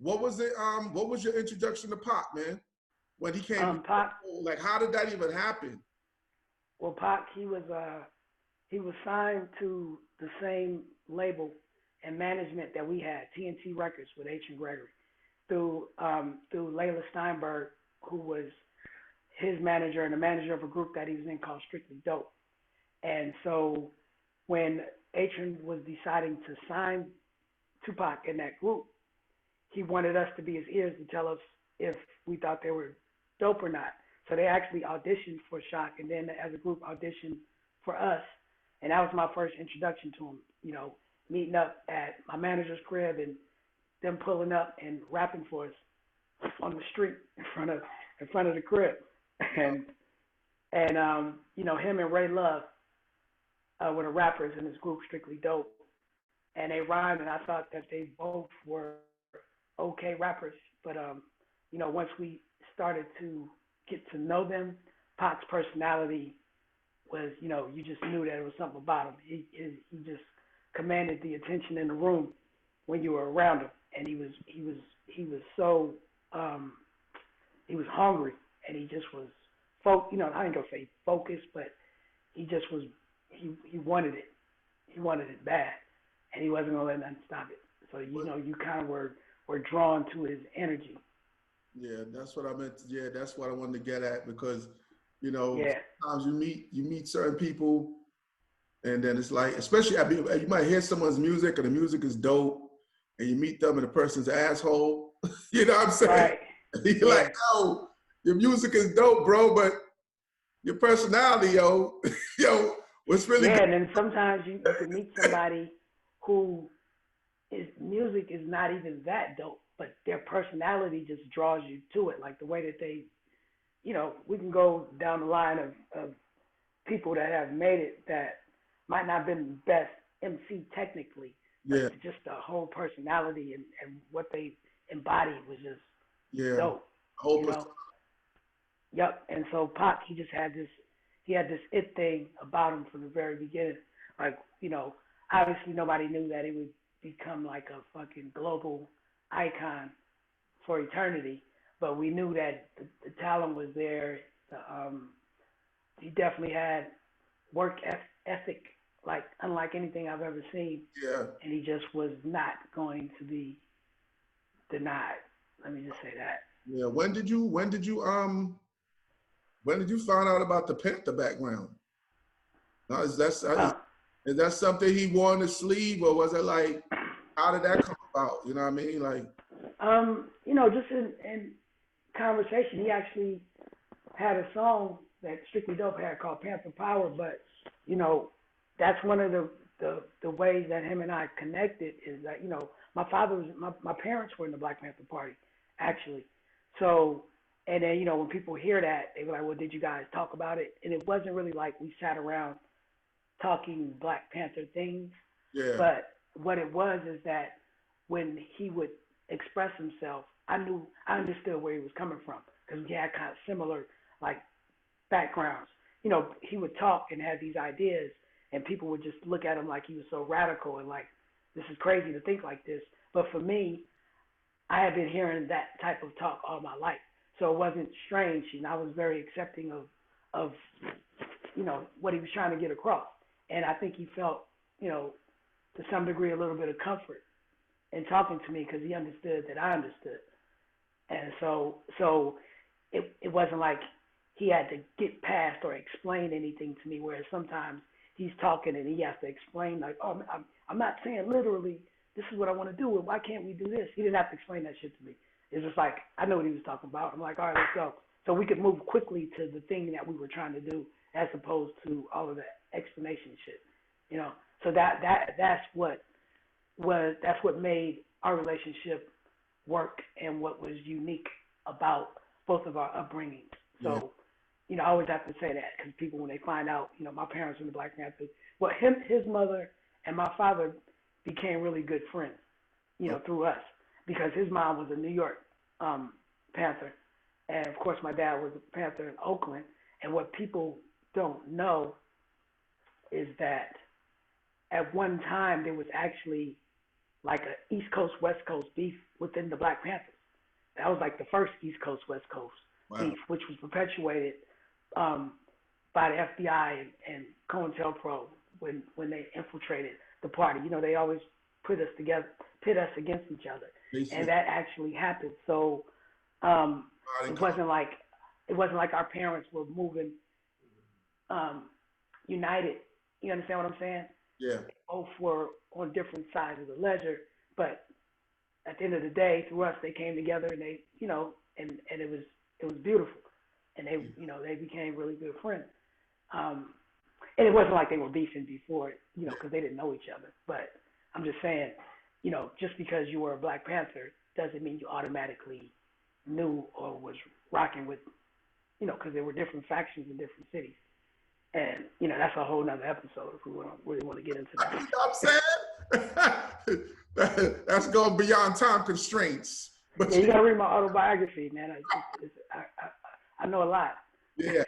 What was it? What was your introduction to Pac, man? When he came, Pac, like, how did that even happen? well, Pac, he was signed to the same label and management that we had, TNT Records with H and Gregory, through Layla Steinberg, who was his manager and the manager of a group that he was in called Strictly Dope. And so when Atron was deciding to sign Tupac in that group, he wanted us to be his ears to tell us if we thought they were dope or not. So they actually auditioned for Shock, and then as a group auditioned for us, and that was my first introduction to him. You know, meeting up at my manager's crib and them pulling up and rapping for us on the street in front of the crib, and you know, him and Ray Love were the rappers in this group Strictly Dope, and they rhymed, and I thought that they both were okay rappers, but you know, once we started to get to know them, Pac's personality was, you know, you just knew that there was something about him. He just commanded the attention in the room when you were around him, and he was so he was hungry, and he just was you know, I ain't gonna say focused, but he just was he wanted it. He wanted it bad, and he wasn't gonna let nothing stop it. So you know, you kind of were drawn to his energy. Yeah, that's what I meant. Yeah, that's what I wanted to get at because, you know, Yeah, sometimes you meet certain people, and then it's like, especially you might hear someone's music and the music is dope, and you meet them and the person's an asshole. You know what I'm saying? right. You're Yeah, like, oh, your music is dope, bro, but your personality, yo, yo, what's really yeah. good? And then sometimes you can meet somebody who his music is not even that dope, but their personality just draws you to it. Like the way that they, you know, we can go down the line of people that have made it that might not have been the best MC technically, but Yeah, just the whole personality and what they embodied was just yeah. dope, Whole you know. Yep. And so Pac, he had this it thing about him from the very beginning. Like, you know, obviously nobody knew that he would become like a fucking global icon for eternity, but we knew that the talent was there. He definitely had work ethic like unlike anything I've ever seen, yeah, and he just was not going to be denied. Let me just say that. yeah. When did you find out about the Panther background? Now, Well, is that something he wore on his sleeve, or was it like, how did that come about? You know what I mean? Like, you know, just in conversation, he actually had a song that Strictly Dope had called Panther Power, but you know, that's one of the ways that him and I connected is that, you know, my parents were in the Black Panther Party, actually. So and then, you know, when people hear that, they were like, well, did you guys talk about it? And it wasn't really like we sat around talking Black Panther things. yeah, But what it was is that when he would express himself, I understood where he was coming from because we had kind of similar like backgrounds. You know, he would talk and have these ideas, and people would just look at him like he was so radical and like this is crazy to think like this. But for me, I had been hearing that type of talk all my life, so it wasn't strange, and I was very accepting of you know what he was trying to get across, and I think he felt, you know, to some degree a little bit of comfort in talking to me because he understood that I understood. And so it wasn't like he had to get past or explain anything to me. Whereas sometimes he's talking and he has to explain like, oh, I'm not saying literally this is what I want to do, and why can't we do this? He didn't have to explain that shit to me. It's just like I know what he was talking about. I'm like, all right, let's go. So we could move quickly to the thing that we were trying to do, as opposed to all of that explanation shit. You know, so that's what made our relationship work and what was unique about both of our upbringings. yeah, So, you know, I always have to say that because people, when they find out, you know, my parents were the Black Panthers, well, his mother, and my father became really good friends, you oh, know, through us because his mom was a New York um, Panther, and of course my dad was a Panther in Oakland. And what people don't know is that at one time there was actually like a East Coast West Coast beef within the Black Panthers. That was like the first East Coast West Coast beef, which was perpetuated by the FBI and COINTELPRO when they infiltrated the party. You know, they always pit us against each other, and that actually happened. So it wasn't like our parents were moving united. You understand what I'm saying? Yeah. Both were on different sides of the ledger, but at the end of the day, through us, they came together and they, you know, and it was beautiful, and they, you know, they became really good friends. And it wasn't like they were beefing before, you know, because they didn't know each other. But I'm just saying, you know, just because you were a Black Panther doesn't mean you automatically knew or was rocking with, you know, because there were different factions in different cities. And, you know, that's a whole nother episode if we really want to get into that. You know what I'm saying? That's going beyond time constraints. But yeah, you got to read my autobiography, man. I know a lot. Yeah.